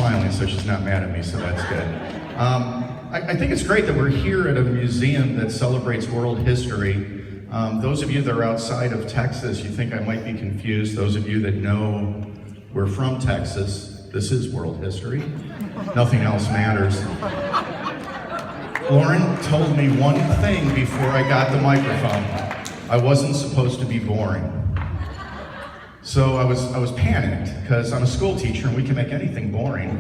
smiling, so she's not mad at me, so that's good. I think it's great that we're here at a museum that celebrates world history. Those of you that are outside of Texas, you think I might be confused. Those of you that know we're from Texas, this is world history. Nothing else matters. Lauren told me one thing before I got the microphone. I wasn't supposed to be boring. So I was panicked, because I'm a school teacher and we can make anything boring.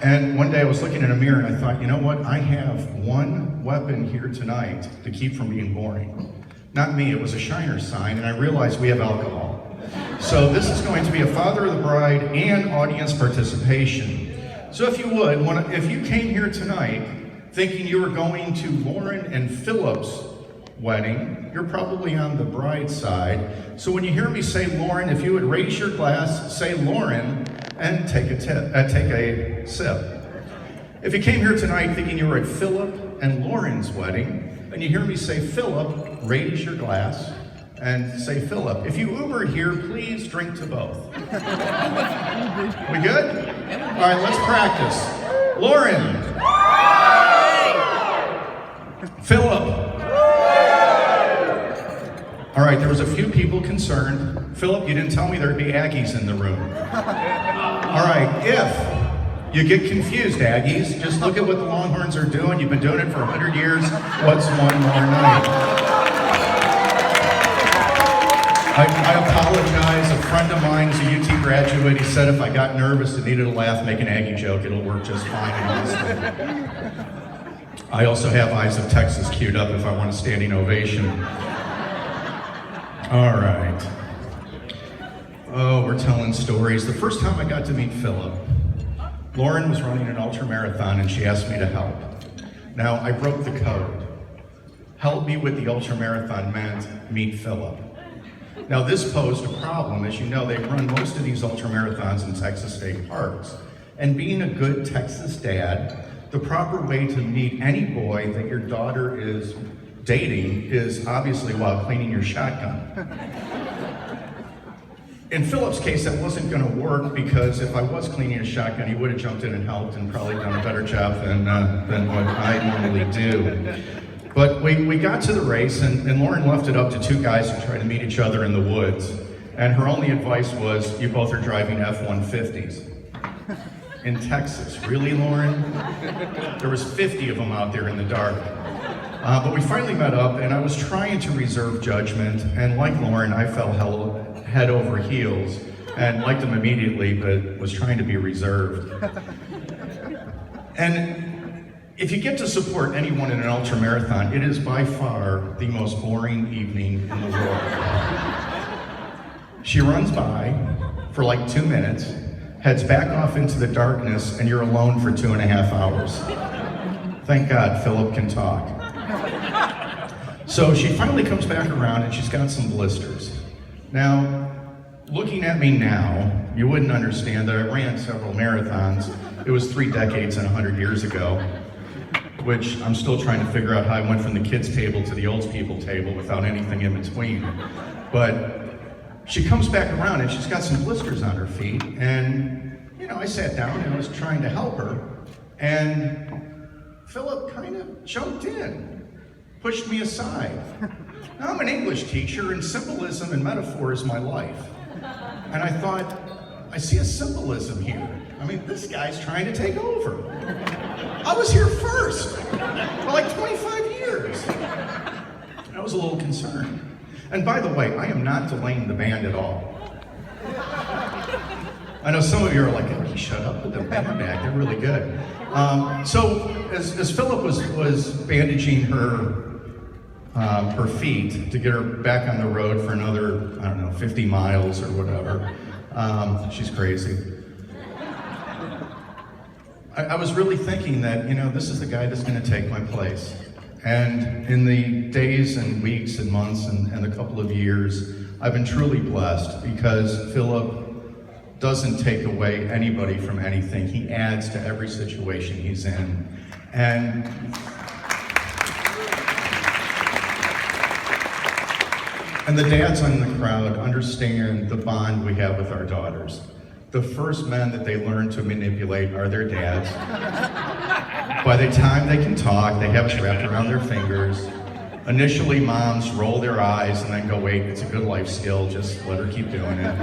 And one day I was looking in a mirror and I thought, you know what? I have one weapon here tonight to keep from being boring. Not me, it was a Shiner sign, and I realized we have alcohol. So this is going to be a Father of the Bride and audience participation. So if you would, if you came here tonight thinking you were going to Lauren and Philip's wedding, you're probably on the bride's side. So when you hear me say Lauren, if you would raise your glass, say Lauren, and take a sip. If you came here tonight thinking you were at Philip and Lauren's wedding, and you hear me say Philip, raise your glass and say Philip. If you Ubered here, please drink to both. We good? All right, let's practice. Lauren. Philip. All right, there was a few people concerned. Philip, you didn't tell me there'd be Aggies in the room. All right, if you get confused, Aggies, just look at what the Longhorns are doing. You've been doing it for 100 years. What's one more night? I apologize. A friend of mine is a UT graduate. He said if I got nervous and needed a laugh, make an Aggie joke. It'll work just fine in Austin. I also have Eyes of Texas queued up if I want a standing ovation. All right. Oh, we're telling stories. The first time I got to meet Philip, Lauren was running an ultramarathon and she asked me to help. Now, I broke the code. Help me with the ultramarathon meant meet Philip. Now, this posed a problem. As you know, they run most of these ultramarathons in Texas state parks. And being a good Texas dad, the proper way to meet any boy that your daughter is dating is obviously while cleaning your shotgun. In Philip's case, that wasn't going to work, because if I was cleaning a shotgun, he would have jumped in and helped and probably done a better job than what I normally do. But we got to the race, and Lauren left it up to two guys who tried to meet each other in the woods. And her only advice was, you both are driving F-150s. In Texas. Really, Lauren? There was 50 of them out there in the dark. But we finally met up, and I was trying to reserve judgment, and like Lauren, I fell head over heels, and liked him immediately, but was trying to be reserved. And if you get to support anyone in an ultramarathon, it is by far the most boring evening in the world. She runs by for like 2 minutes, heads back off into the darkness, and you're alone for 2.5 hours. Thank God Philip can talk. So she finally comes back around and she's got some blisters. Now, looking at me now, you wouldn't understand that I ran several marathons. It was 3 decades and 100 years ago, which I'm still trying to figure out how I went from the kids' table to the old people table without anything in between. But she comes back around and she's got some blisters on her feet, and, you know, I sat down and I was trying to help her, and Philip kind of jumped in. Pushed me aside. Now, I'm an English teacher, and symbolism and metaphor is my life. And I thought, I see a symbolism here. I mean, this guy's trying to take over. I was here first for like 25 years. I was a little concerned. And by the way, I am not delaying the band at all. I know some of you are like, oh, shut up with the band act, they're really good. So as Philip was bandaging her feet to get her back on the road for another, I don't know, 50 miles or whatever. She's crazy. I was really thinking that, you know, this is the guy that's going to take my place. And in the days and weeks and months and the couple of years, I've been truly blessed, because Philip doesn't take away anybody from anything. He adds to every situation he's in. And the dads in the crowd understand the bond we have with our daughters. the first men that they learn to manipulate are their dads. By the time they can talk, they have us wrapped around their fingers. Initially, moms roll their eyes and then go, wait, it's a good life skill, just let her keep doing it.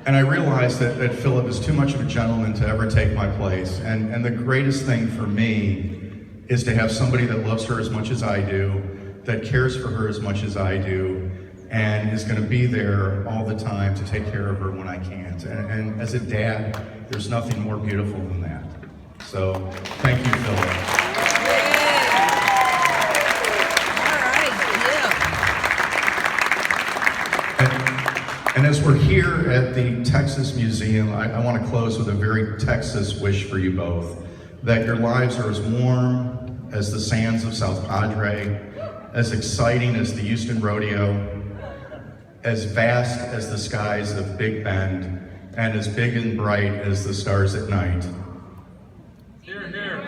And I realized that Philip is too much of a gentleman to ever take my place. And the greatest thing for me is to have somebody that loves her as much as I do, that cares for her as much as I do, and is going to be there all the time to take care of her when I can't. And as a dad, there's nothing more beautiful than that. So, thank you, Philip. All right, And as we're here at the Texas Museum, I want to close with a very Texas wish for you both, that your lives are as warm as the sands of South Padre, as exciting as the Houston Rodeo, as vast as the skies of Big Bend, and as big and bright as the stars at night. Here, here.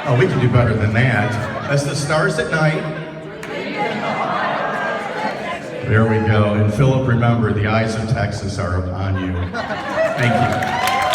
Oh, we can do better than that. As the stars at night. There we go. And Philip, remember, the eyes of Texas are upon you. Thank you.